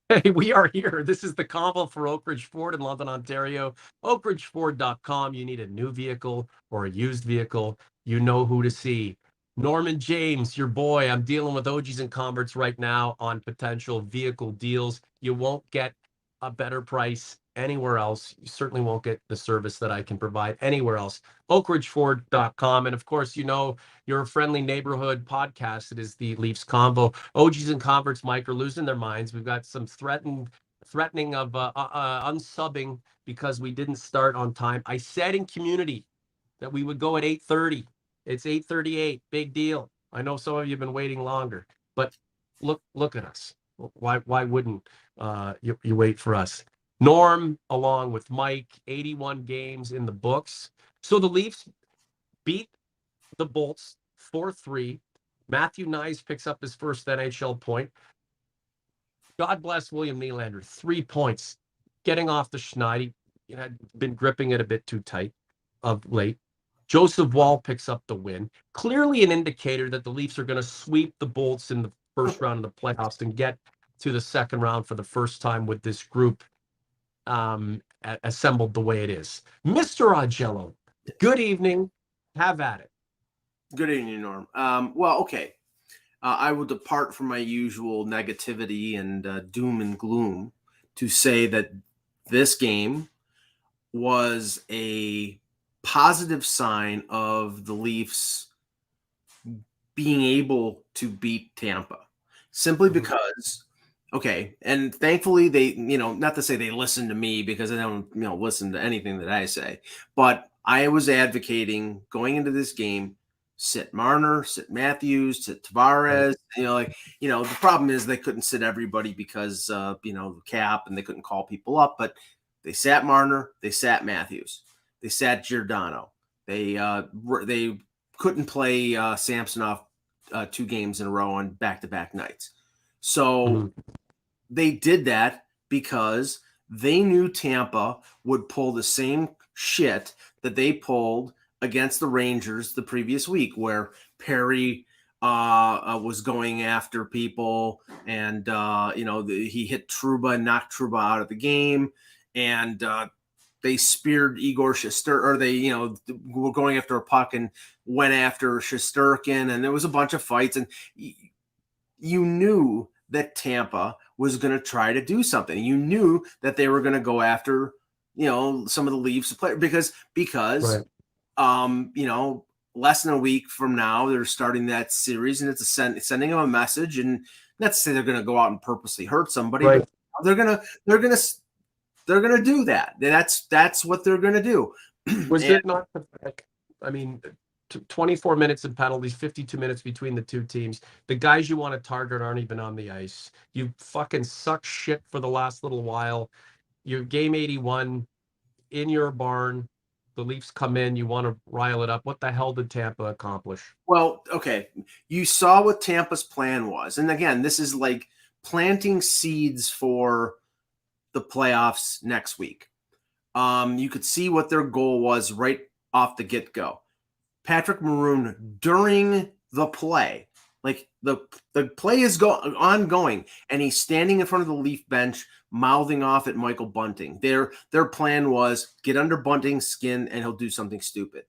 Hey, we are here. This is the convo for Oak Ridge Ford in London, Ontario. OakRidgeFord.com. You need a new vehicle or a used vehicle. You know who to see. Norman James, your boy. I'm dealing with OGs and converts right now on potential vehicle deals. You won't get a better price anywhere else. You certainly won't get the service that I can provide anywhere else. OakRidgeFord.com. And of course, your friendly neighborhood podcast. It is the Leafs Convo. OGs and converts, Mike, are losing their minds. We've got some threatening of unsubbing because we didn't start on time. I said in community that we would go at 8:30. It's 8:38. Big deal. I know some of you have been waiting longer, but look at us. Why wouldn't you wait for us? Norm, along with Mike, 81 games in the books. So the Leafs beat the Bolts 4-3. Matthew Nyes picks up his first NHL point. God bless William Nylander, 3 points. Getting off the schneid. He had been gripping it a bit too tight of late. Joseph Wall picks up the win. Clearly an indicator that the Leafs are going to sweep the Bolts in the first round of the playoffs and get to the second round for the first time with this group assembled the way it is. Mr. Augello, good evening. Have at it. Good evening, Norm. Well, okay. I will depart from my usual negativity and doom and gloom to say that this game was a positive sign of the Leafs being able to beat Tampa simply because, okay, and thankfully they, not to say they listen to me because they don't, listen to anything that I say, but I was advocating going into this game, sit Marner, sit Matthews, sit Tavares. The problem is they couldn't sit everybody because, the cap and they couldn't call people up. But they sat Marner, they sat Matthews, they sat Giordano. They couldn't play Samsonov 2 games in a row on back-to-back nights. So they did that because they knew Tampa would pull the same shit that they pulled against the Rangers the previous week, where Perry was going after people, and he hit Trouba and knocked Trouba out of the game, and they speared Igor Shesterkin, or they were going after a puck and went after Shesterkin, and there was a bunch of fights, and you knew that Tampa was going to try to do something. You knew that they were going to go after some of the Leafs players because. Right. Less than a week from now, they're starting that series, and it's sending them a message. And not to say they're going to go out and purposely hurt somebody, right. But they're gonna do that. That's what they're gonna do. Was it not pathetic? I mean, 24 minutes of penalties, 52 minutes between the two teams. The guys you want to target aren't even on the ice. You fucking suck shit for the last little while. Your game 81 in your barn. The Leafs come in, you want to rile it up. What the hell did Tampa accomplish? Well, okay. You saw what Tampa's plan was. And again, this is like planting seeds for the playoffs next week. You could see what their goal was right off the get-go. Patrick Maroon, during the play, like the play is ongoing, and he's standing in front of the Leaf bench mouthing off at Michael Bunting. Their plan was get under Bunting's skin and he'll do something stupid.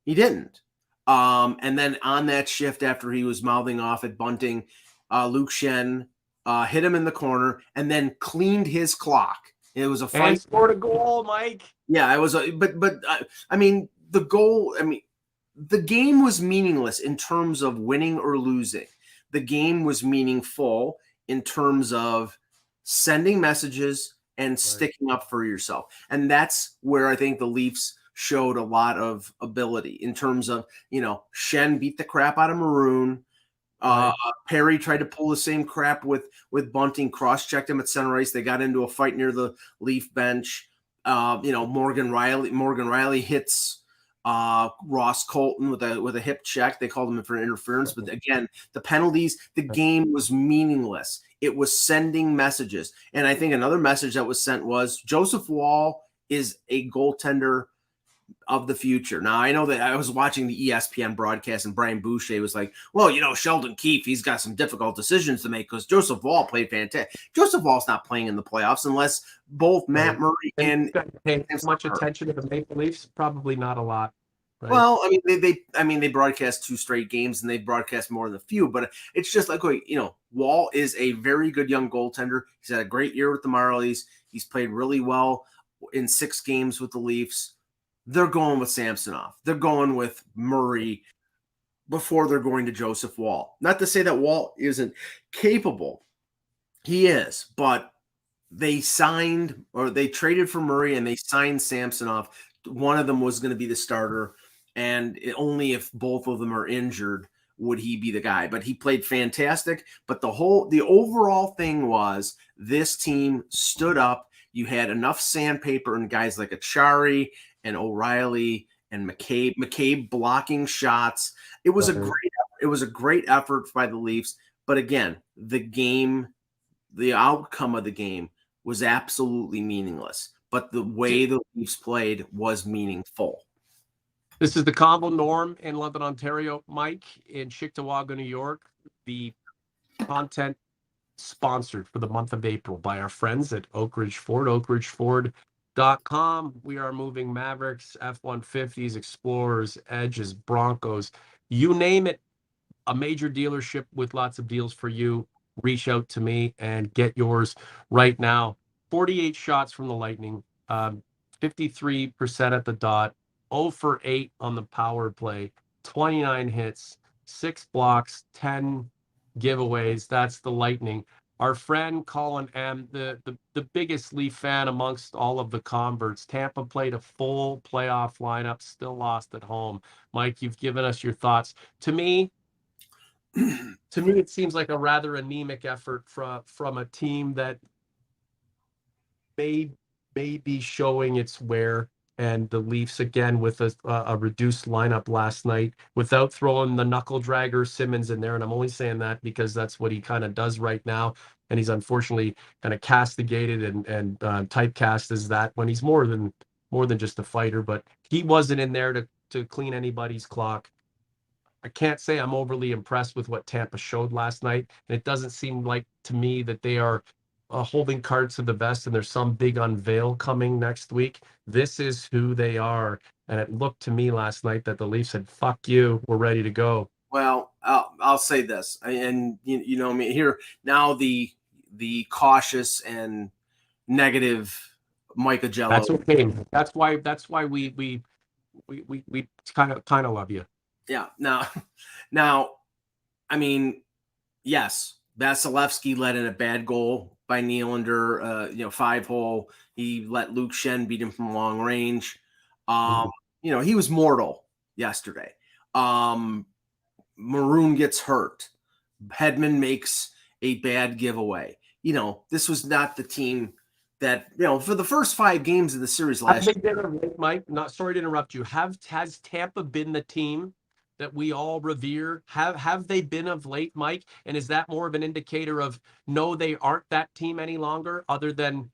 He didn't. And then on that shift, after he was mouthing off at Bunting, Luke Shen hit him in the corner and then cleaned his clock. It was a fight. And scored a goal, Mike. Yeah, it was. The goal. The game was meaningless in terms of winning or losing. The game was meaningful in terms of sending messages and sticking up for yourself. And that's where I think the Leafs showed a lot of ability in terms of, Shen beat the crap out of Maroon. Perry tried to pull the same crap with Bunting, cross-checked him at center ice. They got into a fight near the Leaf bench. Morgan Riley hits Ross Colton with a hip check. They called him for interference. But again, the penalties, the game was meaningless. It was sending messages. And I think another message that was sent was Joseph Wall is a goaltender of the future. Now, I know that I was watching the ESPN broadcast and Brian Boucher was like, well, Sheldon Keefe, he's got some difficult decisions to make because Joseph Wall played fantastic. Joseph Wall's not playing in the playoffs unless both Matt Murray and paying much attention to the Maple Leafs, probably not a lot. Right? Well, I mean, they broadcast 2 straight games and they broadcast more than a few, but it's just like, Wall is a very good young goaltender. He's had a great year with the Marlies. He's played really well in 6 games with the Leafs. They're going with Samsonov. They're going with Murray before they're going to Joseph Wall. Not to say that Wall isn't capable. He is, but they traded for Murray and they signed Samsonov. One of them was going to be the starter, and only if both of them are injured would he be the guy. But he played fantastic. But the overall thing was this team stood up. You had enough sandpaper and guys like Achari and O'Reilly and McCabe blocking shots. It was a great effort by the Leafs. But again, the outcome of the game was absolutely meaningless. But the way the Leafs played was meaningful. This is the Convo Norm in London, Ontario. Mike in Cheektowaga, New York. The content sponsored for the month of April by our friends at Oak Ridge Ford, oakridgeford.com. We are moving Mavericks, F-150s, Explorers, Edges, Broncos, you name it, a major dealership with lots of deals for you. Reach out to me and get yours right now. 48 shots from the Lightning, 53% at the dot, 0 for 8 on the power play, 29 hits, 6 blocks, 10 giveaways. That's the Lightning. Our friend Colin M., the biggest Leaf fan amongst all of the converts. Tampa played a full playoff lineup, still lost at home. Mike, you've given us your thoughts. To me, it seems like a rather anemic effort from a team that may be showing its wear. And the Leafs, again, with a reduced lineup last night, without throwing the knuckle dragger Simmons in there. And I'm only saying that because that's what he kind of does right now. And he's unfortunately kind of castigated and typecast as that when he's more than just a fighter. But he wasn't in there to clean anybody's clock. I can't say I'm overly impressed with what Tampa showed last night. And it doesn't seem like to me that they are holding cards to the vest and there's some big unveil coming next week. This is who they are. And it looked to me last night that the Leafs said, fuck you, we're ready to go. Well, I'll say this, and you know me here now, the cautious and negative Mike Augello. That's okay. That's why we kind of love you. Yeah. Now, I mean, yes, Vasilevsky let in a bad goal by Nylander, 5-hole. He let Luke Shen beat him from long range. He was mortal yesterday. Maroon gets hurt. Hedman makes a bad giveaway. This was not the team that, for the first 5 games of the series last year. Mike, not sorry to interrupt you. Has Tampa been the team that we all revere? Have they been of late, Mike? And is that more of an indicator of no, they aren't that team any longer, other than,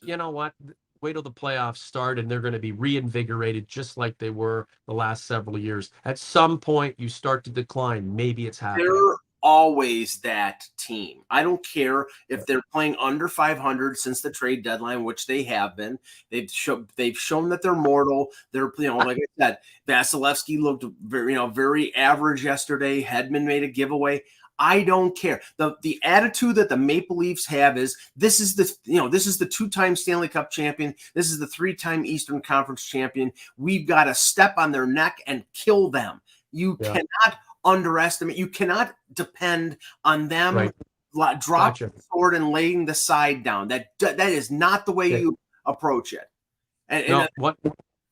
you know what, wait till the playoffs start and they're going to be reinvigorated just like they were the last several years. At some point you start to decline. Maybe it's happening. They're always that team. I don't care if they're playing under 500 since the trade deadline, which they have been. They've shown that they're mortal. They're, like I said, Vasilevsky looked very average yesterday. Hedman made a giveaway. I don't care. The attitude that the Maple Leafs have is this is the 2-time Stanley Cup champion. This is the 3-time Eastern Conference champion. We've got to step on their neck and kill them. You cannot underestimate. You cannot depend on them dropping the sword and laying the side down. That is not the way you approach it. And what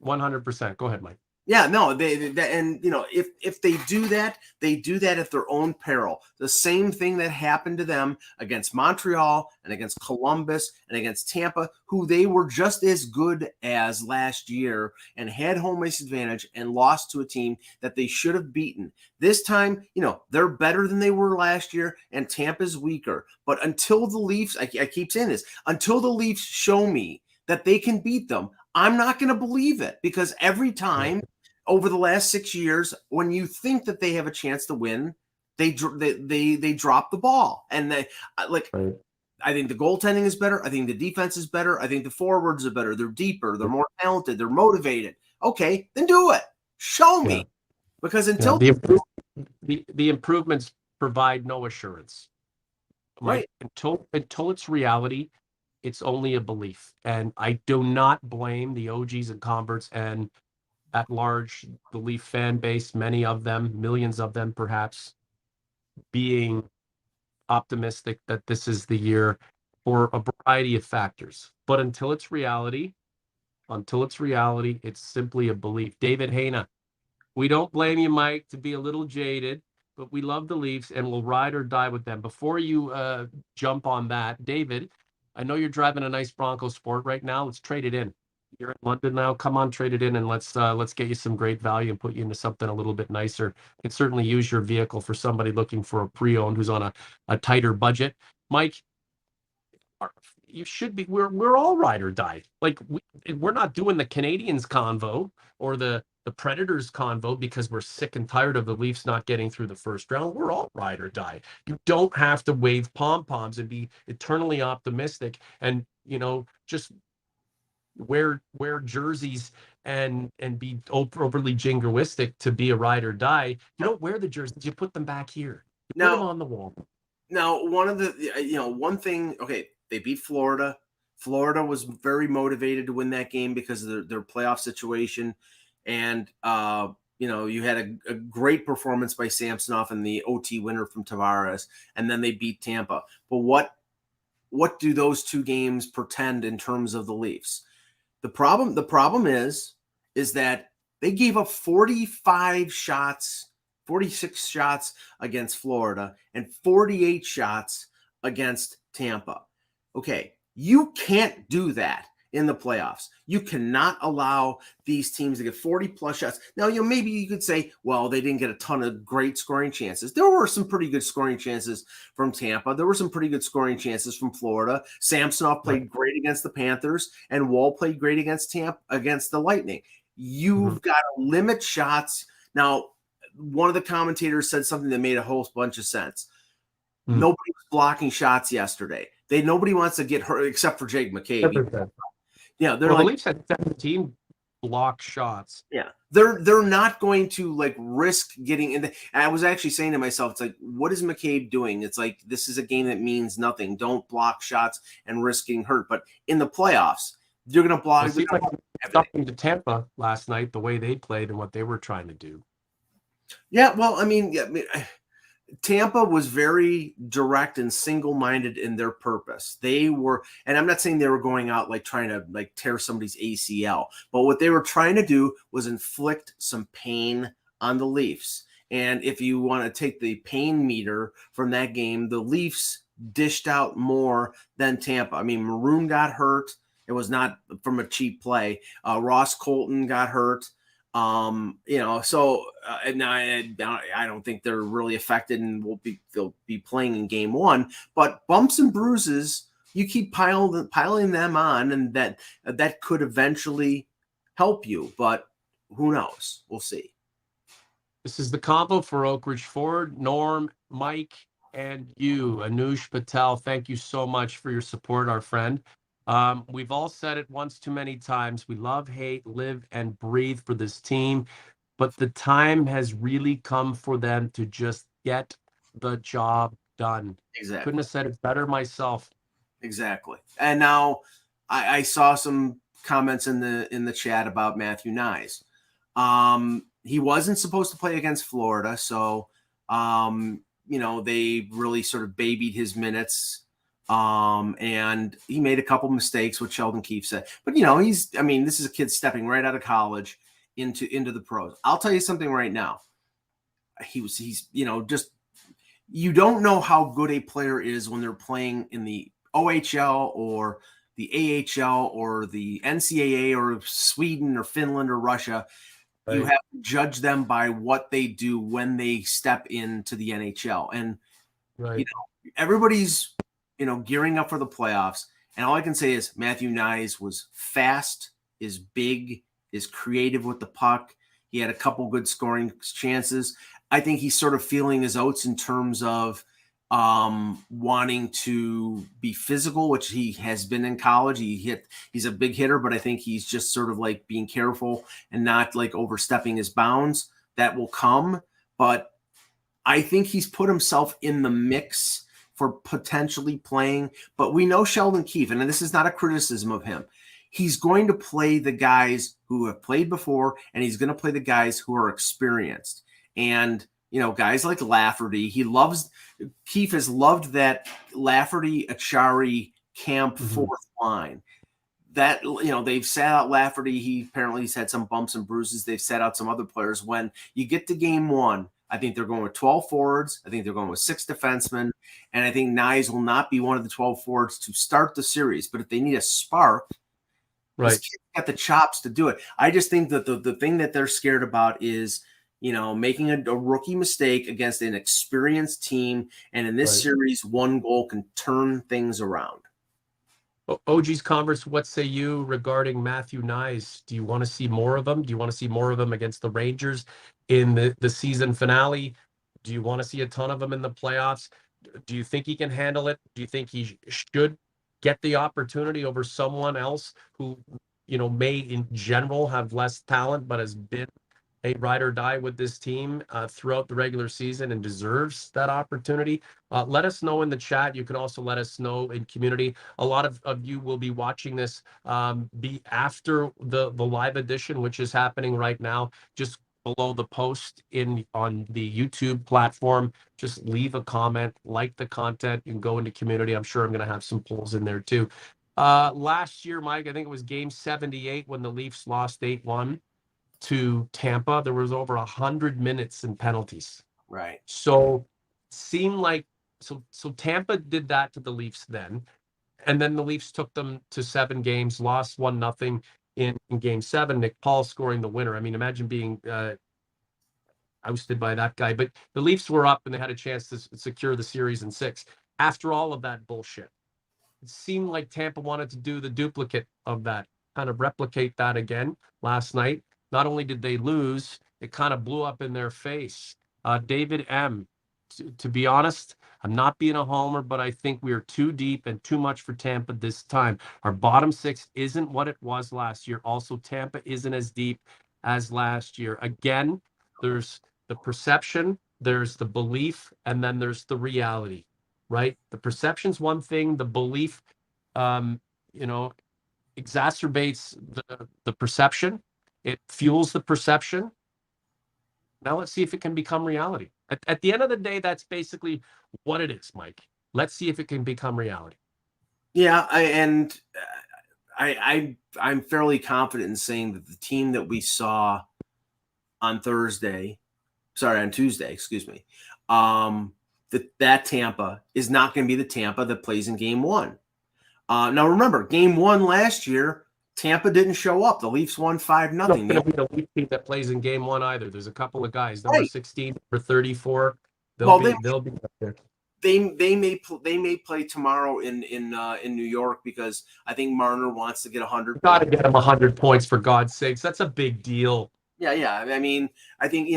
100%. Go ahead, Mike. Yeah, no, if they do that, they do that at their own peril. The same thing that happened to them against Montreal and against Columbus and against Tampa, who they were just as good as last year and had home ice advantage and lost to a team that they should have beaten. This time, they're better than they were last year and Tampa's weaker. But until the Leafs, I keep saying this, until the Leafs show me that they can beat them, I'm not going to believe it, because every time over the last 6 years, when you think that they have a chance to win, they drop the ball. And they like, Right. I think the goaltending is better. I think the defense is better. I think the forwards are better. They're deeper. They're more talented. They're motivated. Okay, then do it. Show Yeah. me. Because Yeah. until The improvements provide no assurance. right. Mike, until it's reality, it's only a belief. And I do not blame the OGs and converts and at large the Leaf fan base, many of them, millions of them perhaps, being optimistic that this is the year for a variety of factors. But until it's reality, it's simply a belief. David Hayna, we don't blame you, Mike, to be a little jaded, but we love the Leafs and we'll ride or die with them. Before you jump on that, David, I know you're driving a nice Bronco Sport right now. Let's trade it in. You're in London now. Come on, trade it in, and let's get you some great value and put you into something a little bit nicer. You can certainly use your vehicle for somebody looking for a pre-owned who's on a tighter budget. Mike, you should be. We're all ride or die. Like we're not doing the Canadians convo or the Predators convo because we're sick and tired of the Leafs not getting through the first round. We're all ride or die. You don't have to wave pom poms and be eternally optimistic and just wear jerseys and be overly jingoistic to be a ride or die. You don't wear the jerseys. You put them back here. You put them Now, on the wall. one of the one thing. Okay, they beat Florida. Florida was very motivated to win that game because of their playoff situation, and you had a great performance by Samsonov in the OT winner from Tavares, and then they beat Tampa. But what do those two games portend in terms of the Leafs? The problem is that they gave up 46 shots against Florida and 48 shots against Tampa. Okay, you can't do that in the playoffs. You cannot allow these teams to get 40 plus shots. Now, maybe you could say, well, they didn't get a ton of great scoring chances. There were some pretty good scoring chances from Tampa. There were some pretty good scoring chances from Florida. Samsonov played great against the Panthers, and Wall played great against the Lightning. You've got to limit shots. Now, one of the commentators said something that made a whole bunch of sense. Nobody was blocking shots yesterday. Nobody wants to get hurt except for Jake McCabe. Yeah, the Leafs had 17 block shots. Yeah, they're not going to risk getting in. I was actually saying to myself, it's like, what is McCabe doing? It's like, this is a game that means nothing. Don't block shots and risk getting hurt. But in the playoffs, you're going to block. It seemed like something to Tampa last night, the way they played and what they were trying to do. Yeah, well, Tampa was very direct and single-minded in their purpose. They were, and I'm not saying they were going out trying to tear somebody's ACL, but what they were trying to do was inflict some pain on the Leafs. And if you want to take the pain meter from that game, the Leafs dished out more than Tampa. Maroon got hurt. It was not from a cheap play. Ross Colton got hurt. So now I don't think they're really affected, and they'll be playing in game one. But bumps and bruises, you keep piling them on, and that could eventually help you. But who knows? We'll see. This is the combo for Oak Ridge Ford. Norm, Mike, and you, Anush Patel. Thank you so much for your support, our friend. We've all said it once too many times. We love, hate, live, and breathe for this team, but the time has really come for them to just get the job done. Exactly. Couldn't have said it better myself. Exactly. And now I saw some comments in the chat about Matthew Nyes. He wasn't supposed to play against Florida, so they really sort of babied his minutes. And he made a couple mistakes, what Sheldon Keefe said. But this is a kid stepping right out of college into the pros. I'll tell you something right now. He's you don't know how good a player is when they're playing in the OHL or the AHL or the NCAA or Sweden or Finland or Russia. Right. You have to judge them by what they do when they step into the NHL. And right. Everybody's gearing up for the playoffs. And all I can say is Matthew Nyes was fast is big, is creative with the puck. He had a couple good scoring chances. I think he's sort of feeling his oats in terms of wanting to be physical, which he has been in college. He's a big hitter, but I think he's just sort of like being careful and not like overstepping his bounds. That will come, but I think he's put himself in the mix for potentially playing. But we know Sheldon Keefe, and this is not a criticism of him. He's going to play the guys who have played before, and he's going to play the guys who are experienced. And guys like Lafferty, Keefe has loved that Lafferty, Achari, Camp fourth line. That, they've sat out Lafferty. He's had some bumps and bruises. They've sat out some other players. When you get to game one, I think they're going with 12 forwards. I think they're going with 6 defensemen. And I think Nyes will not be one of the 12 forwards to start the series. But if they need a spark, this kid's got the chops to do it. I just think that the thing that they're scared about is making a rookie mistake against an experienced team. And in this series, one goal can turn things around. OG's Converse, what say you regarding Matthew Nyes? Do you want to see more of him? Do you want to see more of him against the Rangers in the season finale? Do you want to see a ton of him in the playoffs? Do you think he can handle it? Do you think he should get the opportunity over someone else who, may in general have less talent, but has been a ride or die with this team throughout the regular season and deserves that opportunity? Let us know in the chat. You can also let us know in community. A lot of you will be watching this be after the live edition, which is happening right now. Just below the post on the YouTube platform, just leave a comment, like the content, and go into community. I'm sure I'm going to have some polls in there too. Last year, Mike, I think it was game 78 when the Leafs lost 8-1 to Tampa. There was over 100 minutes in penalties. Right. So seemed like so Tampa did that to the Leafs then. And then the Leafs took them to 7 games, lost 1-0 in game 7. Nick Paul scoring the winner. I mean, imagine being ousted by that guy. But the Leafs were up and they had a chance to secure the series in 6. After all of that bullshit, it seemed like Tampa wanted to do the duplicate of that, kind of replicate that again last night. Not only did they lose, it kind of blew up in their face. David M., to be honest, I'm not being a homer, but I think we are too deep and too much for Tampa this time. Our bottom 6 isn't what it was last year. Also, Tampa isn't as deep as last year. Again, there's the perception, there's the belief, and then there's the reality, right? The perception's one thing. The belief, exacerbates the perception. It fuels the perception. Now let's see if it can become reality. At the end of the day, that's basically what it is, Mike. Let's see if it can become reality. Yeah, I'm fairly confident in saying that the team that we saw on Tuesday, excuse me, that Tampa is not going to be the Tampa that plays in game 1. Now remember, game 1 last year, Tampa didn't show up. The Leafs won 5-0. Not going to be the Leafs team that plays in game 1 either. There's a couple of guys, number 16 or 34. They'll be up there. They may play tomorrow in New York because I think Marner wants to get 100. Got to get him 100 points for God's sakes. That's a big deal. Yeah. I mean, I think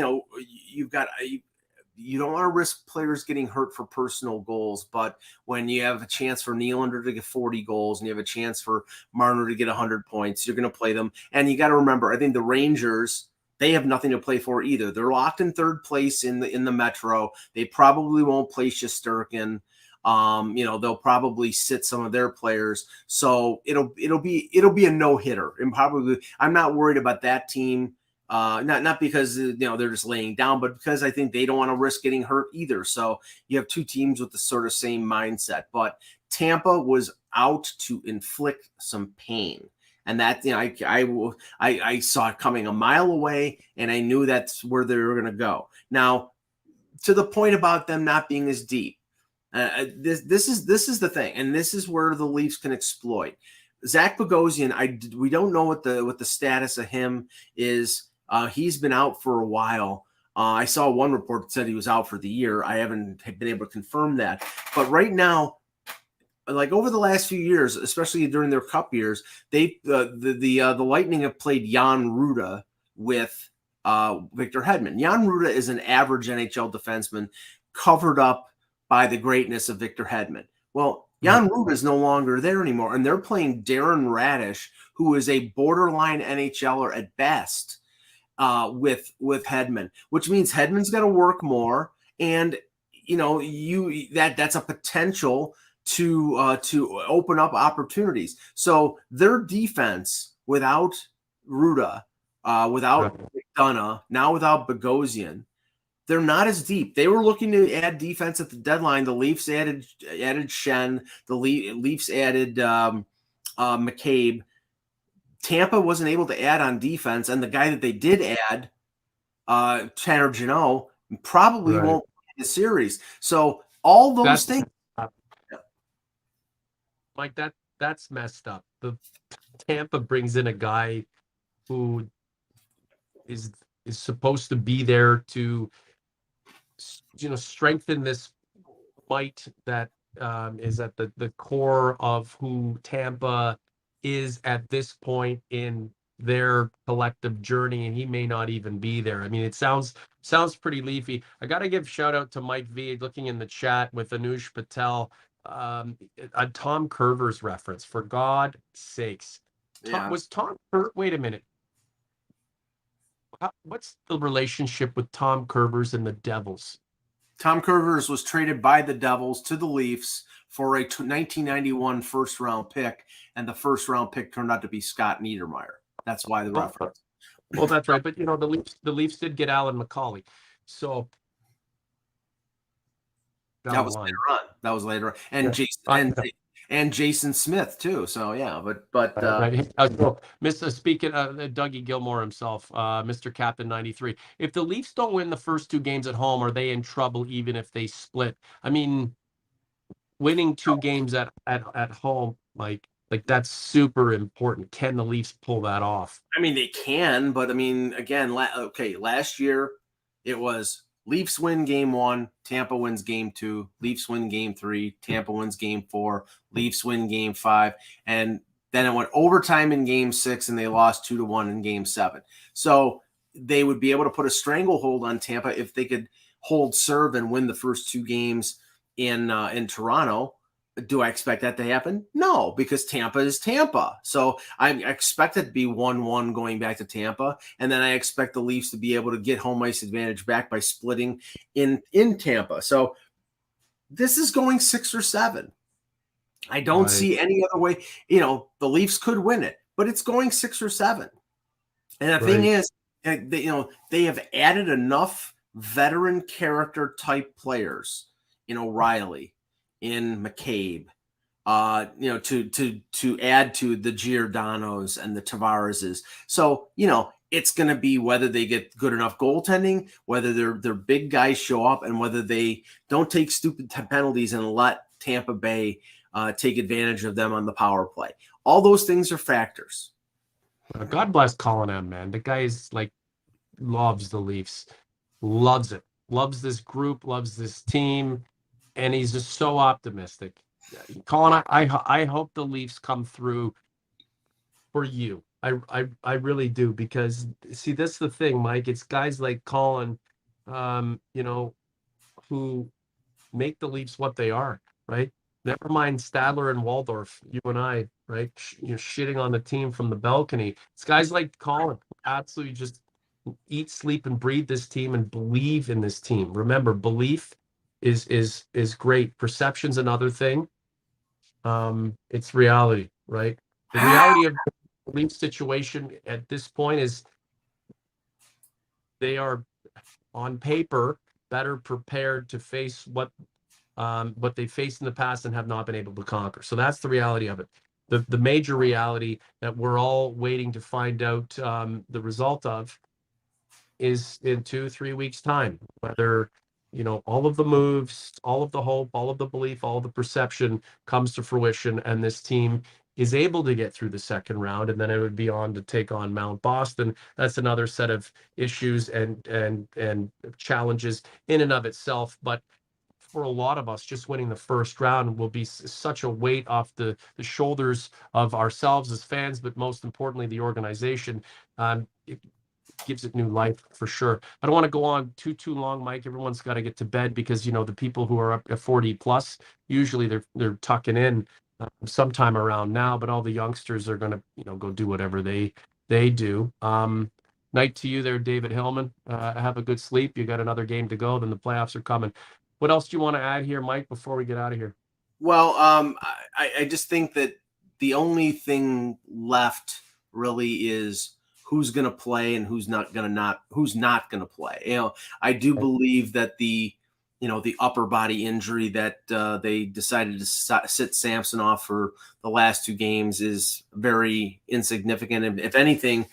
you don't want to risk players getting hurt for personal goals, but when you have a chance for Nylander to get 40 goals and you have a chance for Marner to get 100 points, you're going to play them. And you got to remember, I think the Rangers, they have nothing to play for either. They're locked in 3rd place in the Metro. They probably won't play Shesterkin. They'll probably sit some of their players. So it'll be a no-hitter. And probably I'm not worried about that team. Not because they're just laying down, but because I think they don't want to risk getting hurt either. So you have 2 teams with the sort of same mindset. But Tampa was out to inflict some pain, and that I saw it coming a mile away, and I knew that's where they were going to go. Now, to the point about them not being as deep, this is the thing, and this is where the Leafs can exploit. Zach Bogosian, we don't know what the status of him is. He's been out for a while. I saw one report that said he was out for the year. I haven't been able to confirm that. But right now, like over the last few years, especially during their cup years, the Lightning have played Jan Ruda with Victor Hedman. Jan Ruda is an average NHL defenseman covered up by the greatness of Victor Hedman. Well, Jan Ruda is no longer there anymore, and they're playing Darren Radish, who is a borderline NHLer at best, with Hedman, which means Hedman's got to work more, and that's a potential to open up opportunities. So their defense without Ruda, without McDonough, now without Bogosian, they're not as deep. They were looking to add defense at the deadline. The Leafs added Shen. The Leafs added McCabe. Tampa wasn't able to add on defense, and the guy that they did add, Tanner Jeannot, probably won't play the series. So all those things. Like that's messed up. The Tampa brings in a guy who is supposed to be there to strengthen this might that is at the core of who Tampa is at this point in their collective journey, and he may not even be there. I mean, it sounds pretty leafy. I got to give shout out to Mike V looking in the chat with Anush Patel, a Tom Curvers reference, for God's sakes. Was Tom wait a minute. What's the relationship with Tom Curvers and the Devils? Tom Curvers was traded by the Devils to the Leafs for a 1991 first-round pick, and the first-round pick turned out to be Scott Niedermayer. That's why the reference. Well, that's right. But, the Leafs did get Alan McCauley. So that was later on. That was later on. And and Jason Smith too. So yeah, but speaking of Dougie Gilmore himself, Mr. Captain 93. If the Leafs don't win the first two games at home, are they in trouble even if they split? I mean, winning two games at home, like that's super important. Can the Leafs pull that off? I mean, they can, but I mean, again, last year it was Leafs win game 1, Tampa wins game 2, Leafs win game 3, Tampa wins game 4, Leafs win game 5, and then it went overtime in game 6, and they lost 2-1 in game 7. So they would be able to put a stranglehold on Tampa if they could hold serve and win the first two games in Toronto. Do I expect that to happen? No, because Tampa is Tampa. So I expect it to be 1-1 going back to Tampa. And then I expect the Leafs to be able to get home ice advantage back by splitting in Tampa. So this is going 6 or 7. I don't see any other way. The Leafs could win it, but it's going 6 or 7. And the thing is, they have added enough veteran character type players in O'Reilly, in McCabe, to add to the Giordanos and the Tavareses. So, it's going to be whether they get good enough goaltending, whether their big guys show up, and whether they don't take stupid penalties and let Tampa Bay take advantage of them on the power play. All those things are factors. God bless Colin M, man. The guy is loves the Leafs, loves it, loves this group, loves this team. And he's just so optimistic. Colin, I hope the Leafs come through for you. I really do, because see, that's the thing, Mike. It's guys like Colin, who make the Leafs what they are, right? Never mind Stadler and Waldorf, you and I, right? Shitting on the team from the balcony. It's guys like Colin who absolutely just eat, sleep, and breathe this team and believe in this team. Remember, belief is great. Perception's another thing. It's reality, right? The reality of the Leafs situation at this point is they are on paper better prepared to face what they faced in the past and have not been able to conquer. So that's the reality of it. The major reality that we're all waiting to find out the result of is in 2-3 weeks' time, whether all of the moves, all of the hope, all of the belief, all of the perception comes to fruition, and this team is able to get through the second round, and then it would be on to take on Mount Boston. That's another set of issues and challenges in and of itself. But for a lot of us, just winning the first round will be such a weight off the shoulders of ourselves as fans, but most importantly, the organization. It gives it new life for sure. I don't want to go on too long, Mike. Everyone's got to get to bed because, the people who are up at 40 plus, usually they're tucking in sometime around now, but all the youngsters are going to, go do whatever they do. Night to you there, David Hillman. Have a good sleep. You got another game to go. Then the playoffs are coming. What else do you want to add here, Mike, before we get out of here? Well, I just think that the only thing left really is who's going to play and who's not going to play. I do believe that the upper body injury that they decided to sit Samson off for the last two games is very insignificant. And if anything,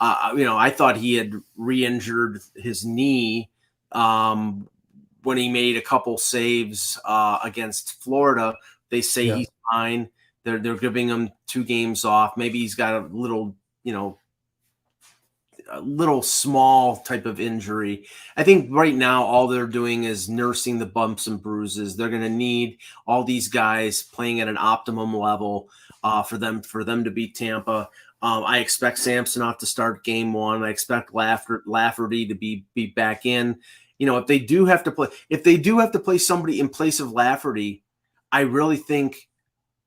I thought he had re-injured his knee when he made a couple saves against Florida. They say he's fine. They're giving him 2 games off. Maybe he's got a little, a little small type of injury. I think right now all they're doing is nursing the bumps and bruises. They're going to need all these guys playing at an optimum level for them to beat Tampa. I expect Samsonov to start game 1. I expect Lafferty to be back in. If they do have to play somebody in place of Lafferty, I really think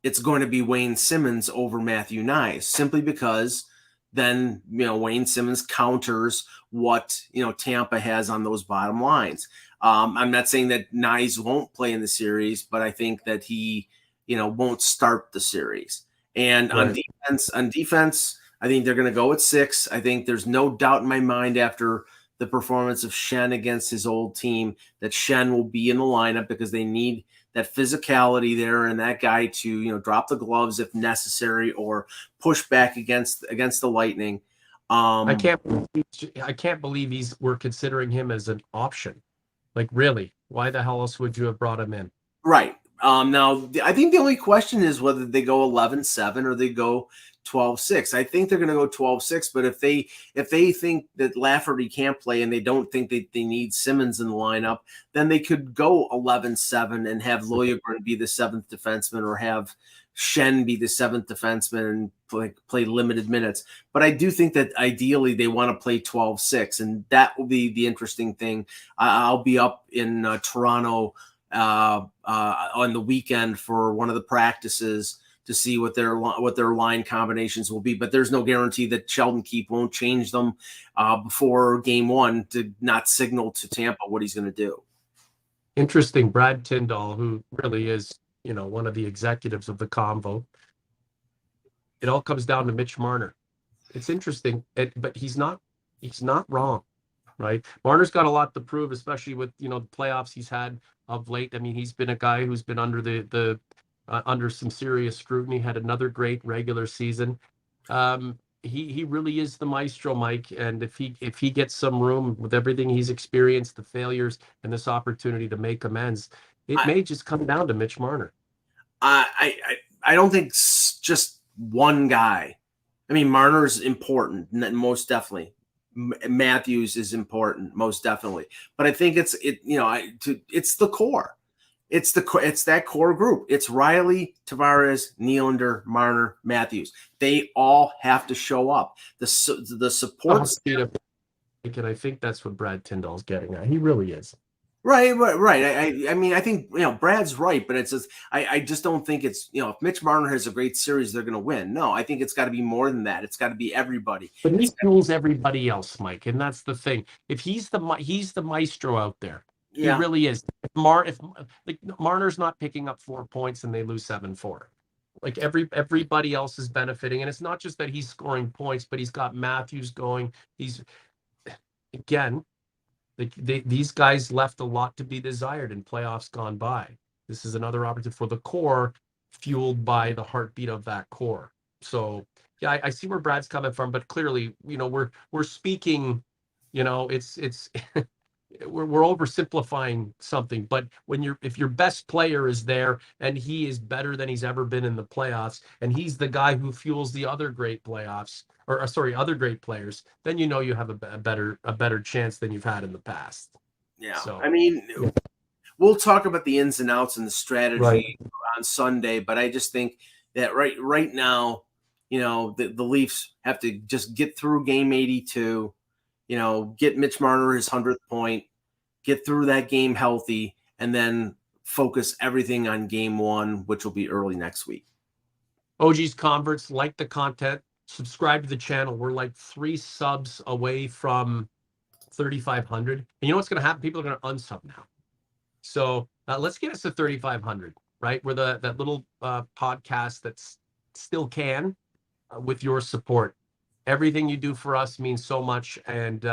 it's going to be Wayne Simmons over Matthew Nyes, simply because then Wayne Simmons counters what Tampa has on those bottom lines. I'm not saying that Nyes won't play in the series, but I think that he won't start the series. And on defense, I think they're going to go at 6. I think there's no doubt in my mind after the performance of Schenn against his old team that Schenn will be in the lineup because they need that physicality there and that guy to drop the gloves if necessary or push back against the Lightning. I can't believe we're considering him as an option. Like, really, why the hell else would you have brought him in? Right. Now, I think the only question is whether they go 11-7 or they go 12-6. I think they're going to go 12-6, but if they think that Lafferty can't play and they don't think that they need Simmons in the lineup, then they could go 11-7 and have Liljegren be the 7th defenseman or have Schenn be the 7th defenseman and play limited minutes. But I do think that ideally they want to play 12-6, and that will be the interesting thing. I'll be up in Toronto on the weekend for one of the practices to see what their line combinations will be. But there's no guarantee that Sheldon Keefe won't change them before game 1 to not signal to Tampa what he's going to do. Interesting. Brad Tyndall, who really is, one of the executives of the Convo. It all comes down to Mitch Marner. It's interesting, but he's not wrong, right? Marner's got a lot to prove, especially with, the playoffs he's had of late. I mean, he's been a guy who's been under under some serious scrutiny, had another great regular season. He really is the maestro, Mike. And if he gets some room with everything he's experienced, the failures and this opportunity to make amends, it may just come down to Mitch Marner. I don't think just one guy. I mean, Marner's important, most definitely. Matthews is important, most definitely. But I think it's the core. It's that core group. It's Riley, Tavares, Nylander, Marner, Matthews. They all have to show up. The support. And I think that's what Brad Tyndall's getting at. He really is. Right. I mean, I think Brad's right, but it's just I just don't think it's if Mitch Marner has a great series, they're going to win. No, I think it's got to be more than that. It's got to be everybody. But he fuels everybody else, Mike, and that's the thing. If he's the maestro out there, he really is. If Marner's not picking up 4 points and they lose 7-4, like everybody else is benefiting, and it's not just that he's scoring points, but he's got Matthews going. He's again. These guys left a lot to be desired in playoffs gone by. This is another opportunity for the core, fueled by the heartbeat of that core. So, yeah, I see where Brad's coming from, but clearly, we're speaking, it's we're oversimplifying something. But if your best player is there and he is better than he's ever been in the playoffs, and he's the guy who fuels the other great playoffs, other great players, then you have a better chance than you've had in the past. Yeah. So, I mean, we'll talk about the ins and outs and the strategy Right. on Sunday. But I just think that right now, the Leafs have to just get through game 82. Get Mitch Marner his 100th point, get through that game healthy, and then focus everything on game 1, which will be early next week. OG's converts, like the content, subscribe to the channel. We're like 3 subs away from 3,500. And you know what's going to happen? People are going to unsub now. So let's get us to 3,500, right? We're that little podcast that's still can with your support. Everything you do for us means so much. And,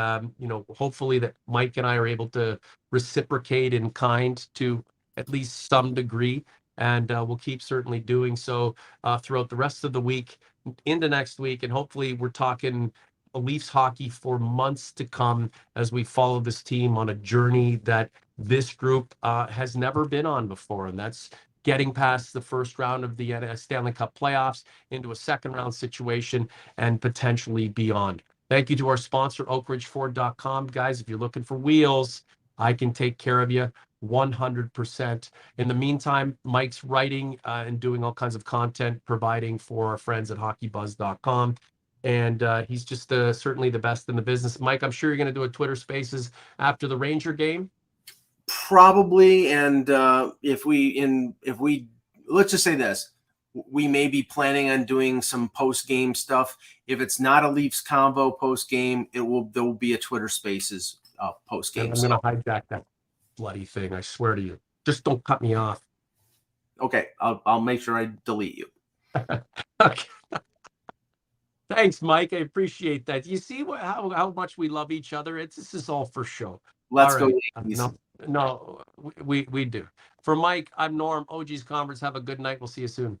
hopefully that Mike and I are able to reciprocate in kind to at least some degree. And we'll keep certainly doing so throughout the rest of the week into next week. And hopefully we're talking Leafs hockey for months to come as we follow this team on a journey that this group has never been on before. And that's getting past the first round of the Stanley Cup playoffs into a second round situation and potentially beyond. Thank you to our sponsor, oakridgeford.com. Guys, if you're looking for wheels, I can take care of you 100%. In the meantime, Mike's writing and doing all kinds of content, providing for our friends at hockeybuzz.com. And he's just certainly the best in the business. Mike, I'm sure you're going to do a Twitter Spaces after the Ranger game. Probably, and if we let's just say this, we may be planning on doing some post game stuff. If it's not a Leafs Convo post game, there will be a Twitter Spaces post game. I'm going to hijack that bloody thing. I swear to you. Just don't cut me off. Okay, I'll make sure I delete you. Okay. Thanks, Mike. I appreciate that. You see how much we love each other? This is all for show. Let's all go. Right. No, we do. For Mike, I'm Norm. OG's Conference. Have a good night. We'll see you soon.